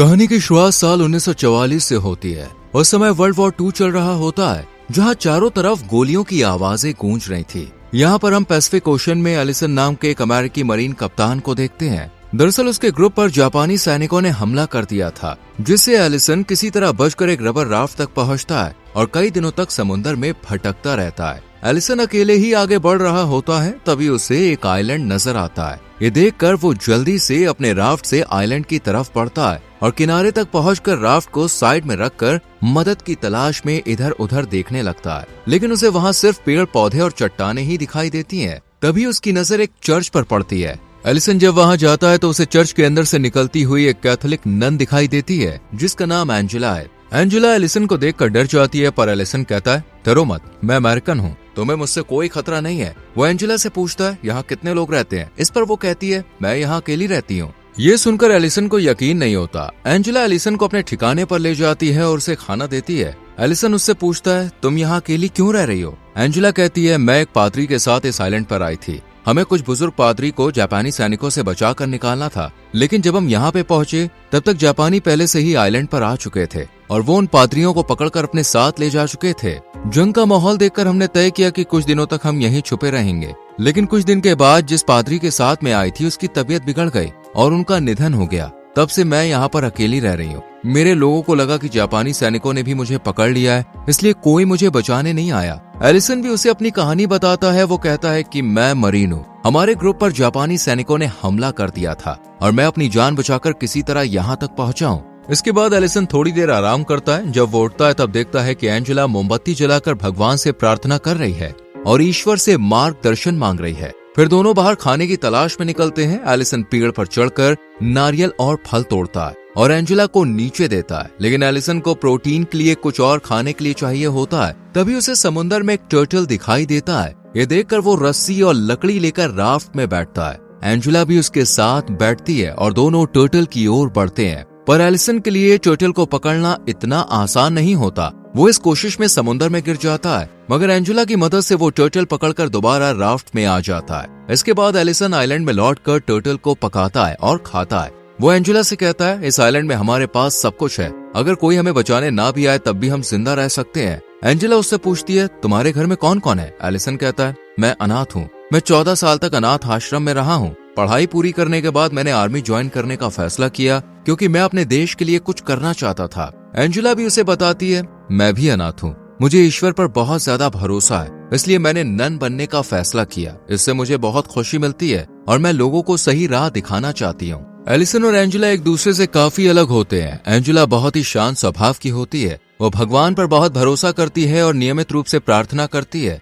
कहानी की शुरुआत साल 1944 से होती है। उस समय वर्ल्ड वॉर 2 चल रहा होता है, जहां चारों तरफ गोलियों की आवाजें गूंज रही थी। यहाँ पर हम पैसिफिक ओशन में एलिसन नाम के एक अमेरिकी मरीन कप्तान को देखते हैं। दरअसल उसके ग्रुप पर जापानी सैनिकों ने हमला कर दिया था, जिससे एलिसन किसी तरह बचकर एक रबर राफ्ट तक पहुंचता है और कई दिनों तक समुद्र में भटकता रहता है। एलिसन अकेले ही आगे बढ़ रहा होता है, तभी उसे एक आइलैंड नजर आता है। ये देखकर वो जल्दी से अपने राफ्ट से आइलैंड की तरफ बढ़ता है और किनारे तक पहुंचकर राफ्ट को साइड में रखकर मदद की तलाश में इधर उधर देखने लगता है। लेकिन उसे वहाँ सिर्फ पेड़ पौधे और चट्टानें ही दिखाई देती हैं। तभी उसकी नजर एक चर्च पर पड़ती है। एलिसन जब वहाँ जाता है तो उसे चर्च के अंदर से निकलती हुई एक कैथोलिक नन दिखाई देती है, जिसका नाम एंजेला है। एंजेला एलिसन को देखकर डर जाती है, पर एलिसन कहता है, डरो मत, मैं अमेरिकन हूँ, तुम्हें मुझसे कोई खतरा नहीं है। वो एंजेला से पूछता है, यहाँ कितने लोग रहते हैं? इस पर वो कहती है, मैं यहाँ अकेली रहती हूँ। ये सुनकर एलिसन को यकीन नहीं होता। एंजेला एलिसन को अपने ठिकाने पर ले जाती है और उसे खाना देती है। एलिसन उससे पूछता है, तुम यहाँ अकेली क्यों रह रही हो? एंजेला कहती है, मैं एक पादरी के साथ इस आइलैंड पर आई थी। हमें कुछ बुजुर्ग पादरी को जापानी सैनिकों से बचाकर निकालना था, लेकिन जब हम यहाँ पे पहुँचे तब तक जापानी पहले से ही आइलैंड पर आ चुके थे और वो उन पादरियों को पकड़कर अपने साथ ले जा चुके थे। जंग का माहौल देखकर हमने तय किया कि कुछ दिनों तक हम यहीं छुपे रहेंगे। लेकिन कुछ दिन के बाद जिस पादरी के साथ में आई थी उसकी तबीयत बिगड़ गई और उनका निधन हो गया। तब से मैं यहाँ पर अकेली रह रही हूँ। मेरे लोगों को लगा कि जापानी सैनिकों ने भी मुझे पकड़ लिया है, इसलिए कोई मुझे बचाने नहीं आया। एलिसन भी उसे अपनी कहानी बताता है। वो कहता है कि मैं मरीन हूँ, हमारे ग्रुप पर जापानी सैनिकों ने हमला कर दिया था और मैं अपनी जान बचाकर किसी तरह यहाँ तक पहुँचा हूँ। इसके बाद एलिसन थोड़ी देर आराम करता है। जब वो उठता है तब देखता है कि एंजेला मोमबत्ती जलाकर भगवान से प्रार्थना कर रही है और ईश्वर से मार्गदर्शन मांग रही है। फिर दोनों बाहर खाने की तलाश में निकलते हैं। एलिसन पेड़ पर चढ़कर नारियल और फल तोड़ता है और एंजेला को नीचे देता है, लेकिन एलिसन को प्रोटीन के लिए कुछ और खाने के लिए चाहिए होता है। तभी उसे समुद्र में एक टर्टल दिखाई देता है। ये देखकर वो रस्सी और लकड़ी लेकर राफ्ट में बैठता है। एंजेला भी उसके साथ बैठती है और दोनों टर्टल की ओर बढ़ते हैं। पर एलिसन के लिए टर्टल को पकड़ना इतना आसान नहीं होता। वो इस कोशिश में समुद्र में गिर जाता है, मगर एंजेला की मदद से वो टर्टल पकड़कर दोबारा राफ्ट में आ जाता है। इसके बाद एलिसन आइलैंड में लौटकर टर्टल को पकाता है और खाता है। वो एंजेला से कहता है, इस आइलैंड में हमारे पास सब कुछ है, अगर कोई हमें बचाने ना भी आए तब भी हम जिंदा रह सकते हैं। एंजेला उससे पूछती है, तुम्हारे घर में कौन कौन है? एलिसन कहता है, मैं अनाथ हूँ। मैं 14 साल तक अनाथ आश्रम में रहा हूँ। पढ़ाई पूरी करने के बाद मैंने आर्मी ज्वाइन करने का फैसला किया, क्योंकि मैं अपने देश के लिए कुछ करना चाहता था। एंजेला भी उसे बताती है, मैं भी अनाथ हूँ, मुझे ईश्वर पर बहुत ज्यादा भरोसा है, इसलिए मैंने नन बनने का फैसला किया। इससे मुझे बहुत खुशी मिलती है और मैं लोगों को सही राह दिखाना चाहती हूँ। एलिसन और एंजेला एक दूसरे से काफी अलग होते हैं। एंजेला बहुत ही शांत स्वभाव की होती है। वो भगवान पर बहुत भरोसा करती है और नियमित रूप से प्रार्थना करती है,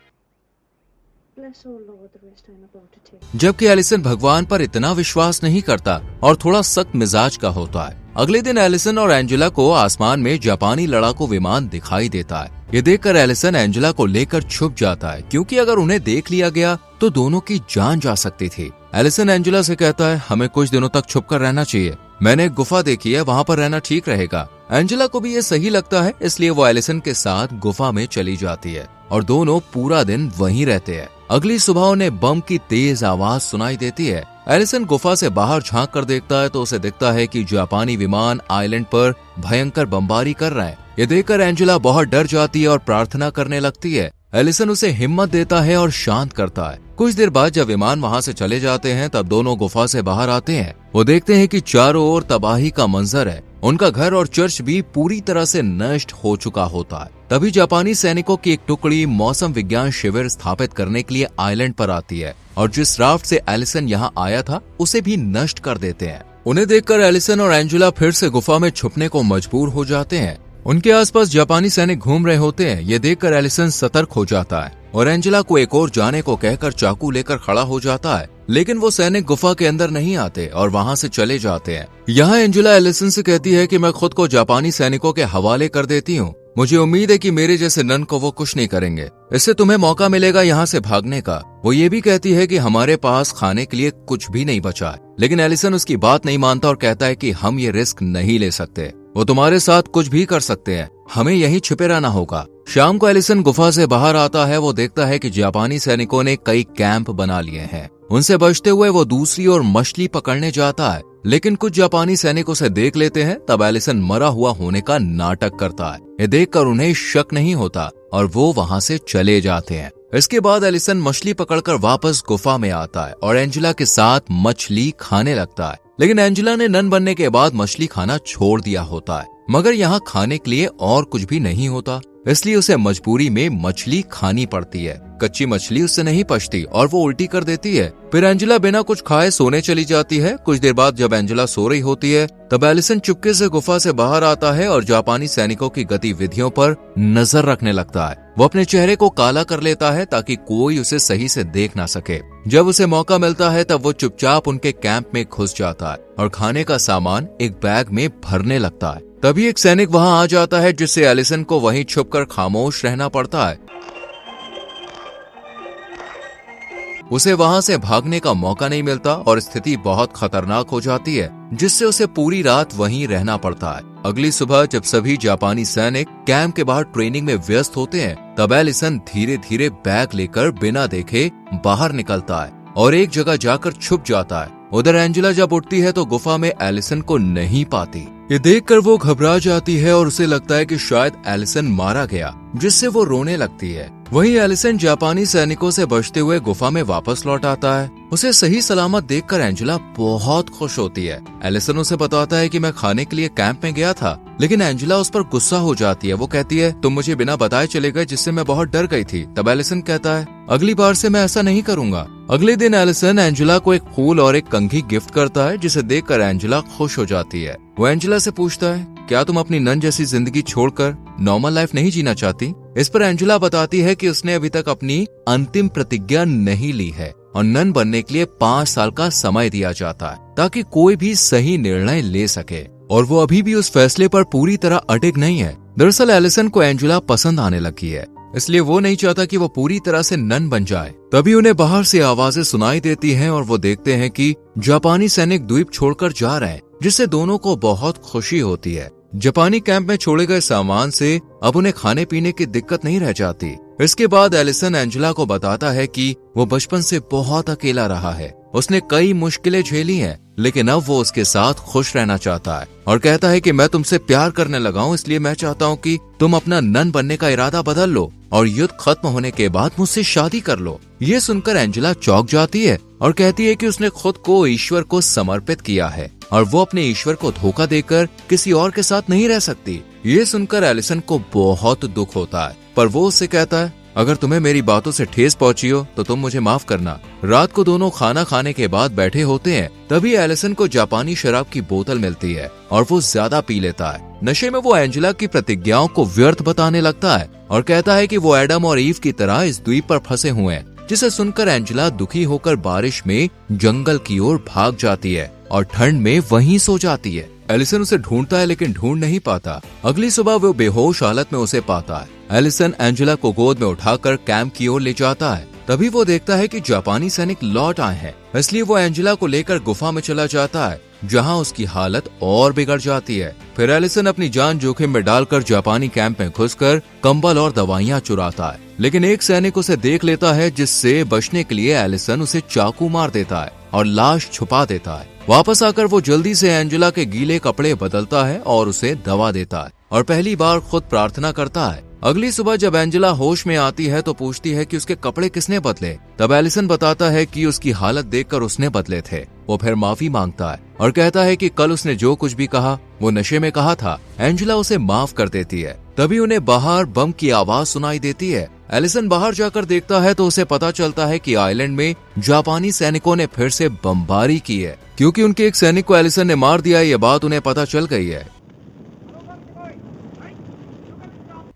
जबकि एलिसन भगवान पर इतना विश्वास नहीं करता और थोड़ा सख्त मिजाज का होता है। अगले दिन एलिसन और एंजेला को आसमान में जापानी लड़ाकू विमान दिखाई देता है। ये देखकर एलिसन एंजेला को लेकर छुप जाता है, क्योंकि अगर उन्हें देख लिया गया तो दोनों की जान जा सकती थी। एलिसन एंजेला से कहता है, हमें कुछ दिनों तक छुपकर रहना चाहिए। मैंने एक गुफा देखी है, वहाँ पर रहना ठीक रहेगा। एंजेला को भी ये सही लगता है, इसलिए वो एलिसन के साथ गुफा में चली जाती है और दोनों पूरा दिन वहीं रहते हैं। अगली सुबह उन्हें बम की तेज आवाज सुनाई देती है। एलिसन गुफा से बाहर झांक कर देखता है तो उसे दिखता है कि जापानी विमान आइलैंड पर भयंकर बमबारी कर रहा है। ये देखकर एंजेला बहुत डर जाती है और प्रार्थना करने लगती है। एलिसन उसे हिम्मत देता है और शांत करता है। कुछ देर बाद जब विमान वहां से चले जाते हैं तब दोनों गुफा से बाहर आते हैं। वो देखते हैं कि चारों ओर तबाही का मंजर है। उनका घर और चर्च भी पूरी तरह से नष्ट हो चुका होता है। तभी जापानी सैनिकों की एक टुकड़ी मौसम विज्ञान शिविर स्थापित करने के लिए आइलैंड पर आती है और जिस राफ्ट से एलिसन यहाँ आया था उसे भी नष्ट कर देते हैं। उन्हें देखकर एलिसन और एंजेला फिर से गुफा में छुपने को मजबूर हो जाते हैं। उनके आसपास जापानी सैनिक घूम रहे होते हैं। ये देखकर एलिसन सतर्क हो जाता है और एंजेला को एक और जाने को कहकर चाकू लेकर खड़ा हो जाता है, लेकिन वो सैनिक गुफा के अंदर नहीं आते और वहाँ से चले जाते हैं। यहाँ एंजेला एलिसन से कहती है कि मैं खुद को जापानी सैनिकों के हवाले कर देती हूँ। मुझे उम्मीद है कि मेरे जैसे नन को वो कुछ नहीं करेंगे। इससे तुम्हें मौका मिलेगा यहाँ से भागने का। वो ये भी कहती है कि हमारे पास खाने के लिए कुछ भी नहीं बचा है, लेकिन एलिसन उसकी बात नहीं मानता और कहता है कि हम ये रिस्क नहीं ले सकते। वो तुम्हारे साथ कुछ भी कर सकते हैं, हमें यहीं छिपे रहना होगा। शाम को एलिसन गुफा से बाहर आता है। वो देखता है कि जापानी सैनिकों ने कई कैंप बना लिए हैं। उनसे बचते हुए वो दूसरी ओर मछली पकड़ने जाता है, लेकिन कुछ जापानी सैनिक उसे देख लेते हैं। तब एलिसन मरा हुआ होने का नाटक करता है। ये देखकर उन्हें शक नहीं होता और वो वहां से चले जाते हैं। इसके बाद एलिसन मछली पकड़कर वापस गुफा में आता है और एंजेला के साथ मछली खाने लगता है। लेकिन एंजेला ने नन बनने के बाद मछली खाना छोड़ दिया होता है, मगर यहाँ खाने के लिए और कुछ भी नहीं होता, इसलिए उसे मजबूरी में मछली खानी पड़ती है। कच्ची मछली उससे नहीं पचती और वो उल्टी कर देती है। फिर एंजेला बिना कुछ खाए सोने चली जाती है। कुछ देर बाद जब एंजेला सो रही होती है तब एलिसन चुपके से गुफा से बाहर आता है और जापानी सैनिकों की गतिविधियों पर नजर रखने लगता है। वो अपने चेहरे को काला कर लेता है ताकि कोई उसे सही से देख ना सके। जब उसे मौका मिलता है तब वो चुपचाप उनके कैंप में घुस जाता है और खाने का सामान एक बैग में भरने लगता है। तभी एक सैनिक वहां आ जाता है, जिससे एलिसन को वहीं छुपकर खामोश रहना पड़ता है। उसे वहां से भागने का मौका नहीं मिलता और स्थिति बहुत खतरनाक हो जाती है, जिससे उसे पूरी रात वहीं रहना पड़ता है। अगली सुबह जब सभी जापानी सैनिक कैंप के बाहर ट्रेनिंग में व्यस्त होते हैं, तब एलिसन धीरे धीरे बैग लेकर बिना देखे बाहर निकलता है और एक जगह जाकर छुप जाता है। उधर एंजेला जब उठती है तो गुफा में एलिसन को नहीं पाती। ये देखकर वो घबरा जाती है और उसे लगता है कि शायद एलिसन मारा गया, जिससे वो रोने लगती है। वहीं एलिसन जापानी सैनिकों से बचते हुए गुफा में वापस लौट आता है। उसे सही सलामत देखकर एंजेला बहुत खुश होती है। एलिसन उसे बताता है कि मैं खाने के लिए कैंप में गया था, लेकिन एंजेला उस पर गुस्सा हो जाती है। वो कहती है, तुम मुझे बिना बताए चले गए, जिससे मैं बहुत डर गई थी। तब एलिसन कहता है, अगली बार से मैं ऐसा नहीं करूंगा। अगले दिन एलिसन एंजेला को एक फूल और एक कंघी गिफ्ट करता है, जिसे देखकर एंजेला खुश हो जाती है। वो एंजेला से पूछता है, क्या तुम अपनी नन जैसी जिंदगी छोड़कर नॉर्मल लाइफ नहीं जीना चाहती? इस पर एंजेला बताती है कि उसने अभी तक अपनी अंतिम प्रतिज्ञा नहीं ली है और नन बनने के लिए 5 साल का समय दिया जाता है, ताकि कोई भी सही निर्णय ले सके, और वो अभी भी उस फैसले पर पूरी तरह अडिग नहीं है। दरअसल एलिसन को एंजेला पसंद आने लगी है, इसलिए वो नहीं चाहता कि वो पूरी तरह से नन बन जाए। तभी उन्हें बाहर से आवाजें सुनाई देती हैं और वो देखते हैं कि जापानी सैनिक द्वीप छोड़कर जा रहे हैं, जिससे दोनों को बहुत खुशी होती है। जापानी कैंप में छोड़े गए सामान से अब उन्हें खाने पीने की दिक्कत नहीं रह जाती। इसके बाद एलिसन एंजेला को बताता है कि वो बचपन से बहुत अकेला रहा है। उसने कई मुश्किलें झेली हैं, लेकिन अब वो उसके साथ खुश रहना चाहता है और कहता है कि मैं तुमसे प्यार करने लगा हूँ, इसलिए मैं चाहता हूँ कि तुम अपना नन बनने का इरादा बदल लो और युद्ध खत्म होने के बाद मुझसे शादी कर लो। ये सुनकर एंजेला चौंक जाती है और कहती है कि उसने खुद को ईश्वर को समर्पित किया है और वो अपने ईश्वर को धोखा देकर किसी और के साथ नहीं रह सकती। ये सुनकर एलिसन को बहुत दुख होता है, पर वो उससे कहता है, अगर तुम्हें मेरी बातों से ठेस पहुंची हो तो तुम मुझे माफ करना। रात को दोनों खाना खाने के बाद बैठे होते हैं, तभी एलिसन को जापानी शराब की बोतल मिलती है और वो ज्यादा पी लेता है। नशे में वो एंजेला की प्रतिज्ञाओं को व्यर्थ बताने लगता है और कहता है कि वो एडम और ईव की तरह इस द्वीप पर फंसे हुए हैं, जिसे सुनकर एंजेला दुखी होकर बारिश में जंगल की ओर भाग जाती है और ठंड में वहीं सो जाती है। एलिसन उसे ढूंढता है लेकिन ढूंढ नहीं पाता। अगली सुबह वो बेहोश हालत में उसे पाता है। एलिसन एंजेला को गोद में उठाकर कैंप की ओर ले जाता है। तभी वो देखता है कि जापानी सैनिक लौट आए हैं, इसलिए वो एंजेला को लेकर गुफा में चला जाता है, जहां उसकी हालत और बिगड़ जाती है। फिर एलिसन अपनी जान जोखिम में डालकर जापानी कैंप में घुसकर कंबल और दवाइयां चुराता है, लेकिन एक सैनिक उसे देख लेता है, जिससे बचने के लिए एलिसन उसे चाकू मार देता है और लाश छुपा देता है। वापस आकर वो जल्दी से एंजेला के गीले कपड़े बदलता है और उसे दवा देता है और पहली बार खुद प्रार्थना करता है। अगली सुबह जब एंजेला होश में आती है तो पूछती है कि उसके कपड़े किसने बदले। तब एलिसन बताता है कि उसकी हालत देखकर उसने बदले थे। वो फिर माफी मांगता है और कहता है कि कल उसने जो कुछ भी कहा वो नशे में कहा था। एंजेला उसे माफ कर देती है। तभी उन्हें बाहर बम की आवाज सुनाई देती है। एलिसन बाहर जाकर देखता है तो उसे पता चलता है कि आइलैंड में जापानी सैनिकों ने फिर से बमबारी की है, क्योंकि उनके एक सैनिक को एलिसन ने मार दिया। ये बात उन्हें पता चल गई है,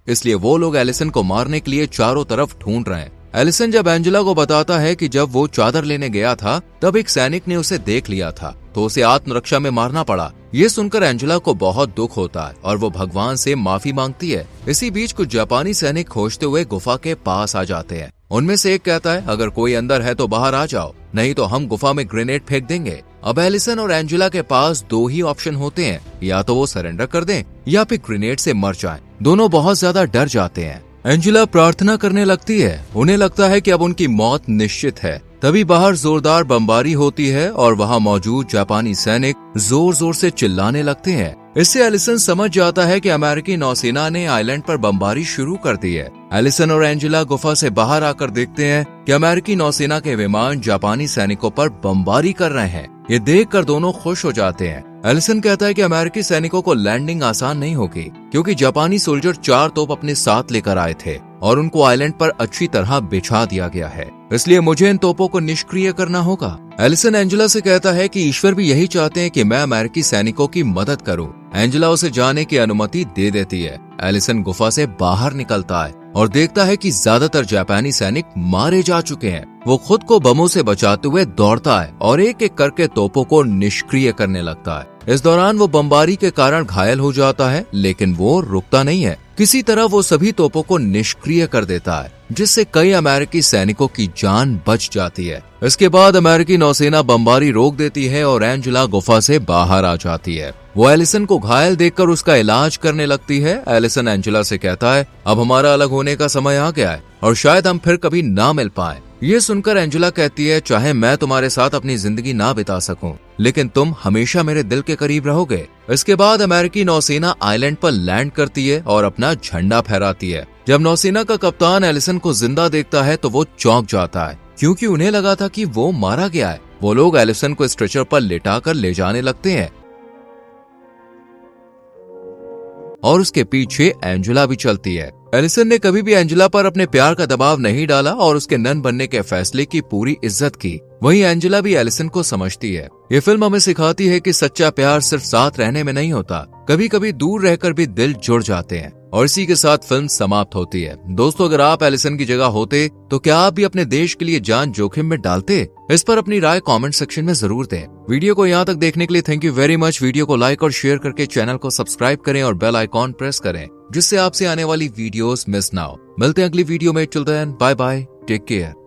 इसलिए वो लोग एलिसन को मारने के लिए चारों तरफ ढूंढ रहे हैं। एलिसन जब एंजेला को बताता है कि जब वो चादर लेने गया था तब एक सैनिक ने उसे देख लिया था, तो उसे आत्मरक्षा में मारना पड़ा। ये सुनकर एंजेला को बहुत दुख होता है और वो भगवान से माफी मांगती है। इसी बीच कुछ जापानी सैनिक खोजते हुए गुफा के पास आ जाते हैं। उनमें से एक कहता है, अगर कोई अंदर है तो बाहर आ जाओ, नहीं तो हम गुफा में ग्रेनेड फेंक देंगे। अब एलिसन और एंजेला के पास 2 ही ऑप्शन होते हैं, या तो वो सरेंडर कर दें या फिर ग्रेनेड से मर जाएं। दोनों बहुत ज्यादा डर जाते हैं। एंजेला प्रार्थना करने लगती है। उन्हें लगता है कि अब उनकी मौत निश्चित है। तभी बाहर जोरदार बमबारी होती है और वहां मौजूद जापानी सैनिक जोर जोर से चिल्लाने लगते हैं। इससे एलिसन समझ जाता है कि अमेरिकी नौसेना ने आइलैंड पर बमबारी शुरू कर दी है। एलिसन और एंजेला गुफा से बाहर आकर देखते हैं कि अमेरिकी नौसेना के विमान जापानी सैनिकों पर बमबारी कर रहे हैं। ये देखकर दोनों खुश हो जाते हैं। एलिसन कहता है कि अमेरिकी सैनिकों को लैंडिंग आसान नहीं होगी, क्योंकि जापानी सोल्जर 4 तोप अपने साथ लेकर आए थे और उनको आइलैंड पर अच्छी तरह बिछा दिया गया है, इसलिए मुझे इन तोपों को निष्क्रिय करना होगा। एलिसन एंजेला से कहता है कि ईश्वर भी यही चाहते हैं कि मैं अमेरिकी सैनिकों की मदद करूं। एंजेला उसे जाने की अनुमति दे देती है। एलिसन गुफा से बाहर निकलता है और देखता है कि ज्यादातर जापानी सैनिक मारे जा चुके हैं। वो खुद को बमों से बचाते हुए दौड़ता है और एक एक करके तोपों को निष्क्रिय करने लगता है। इस दौरान वो बमबारी के कारण घायल हो जाता है, लेकिन वो रुकता नहीं है। किसी तरह वो सभी तोपों को निष्क्रिय कर देता है, जिससे कई अमेरिकी सैनिकों की जान बच जाती है। इसके बाद अमेरिकी नौसेना बमबारी रोक देती है और एंजेला गुफा से बाहर आ जाती है। वो एलिसन को घायल देखकर उसका इलाज करने लगती है। एलिसन एंजेला से कहता है, अब हमारा अलग होने का समय आ गया है और शायद हम फिर कभी ना मिल पाए। ये सुनकर एंजेला कहती है, चाहे मैं तुम्हारे साथ अपनी जिंदगी ना बिता सकूं, लेकिन तुम हमेशा मेरे दिल के करीब रहोगे। इसके बाद अमेरिकी नौसेना आइलैंड पर लैंड करती है और अपना झंडा फहराती है। जब नौसेना का कप्तान एलिसन को जिंदा देखता है तो वो चौंक जाता है, क्योंकि उन्हें लगा था कि वो मारा गया है। वो लोग एलिसन को स्ट्रेचर पर लेटाकर ले जाने लगते हैं और उसके पीछे एंजेला भी चलती है। एलिसन ने कभी भी एंजेला पर अपने प्यार का दबाव नहीं डाला और उसके नन बनने के फैसले की पूरी इज्जत की। वहीं एंजेला भी एलिसन को समझती है। ये फिल्म हमें सिखाती है कि सच्चा प्यार सिर्फ साथ रहने में नहीं होता, कभी कभी दूर रहकर भी दिल जुड़ जाते हैं। और इसी के साथ फिल्म समाप्त होती है। दोस्तों, अगर आप एलिसन की जगह होते तो क्या आप भी अपने देश के लिए जान जोखिम में डालते? इस पर अपनी राय कमेंट सेक्शन में जरूर दें। वीडियो को यहाँ तक देखने के लिए thank you very much. Video को लाइक और शेयर करके चैनल को सब्सक्राइब करें और बेल आइकॉन प्रेस करें, जिससे आपसे आने वाली वीडियोस मिस ना हो। मिलते हैं अगली वीडियो में। Till then bye bye, take care.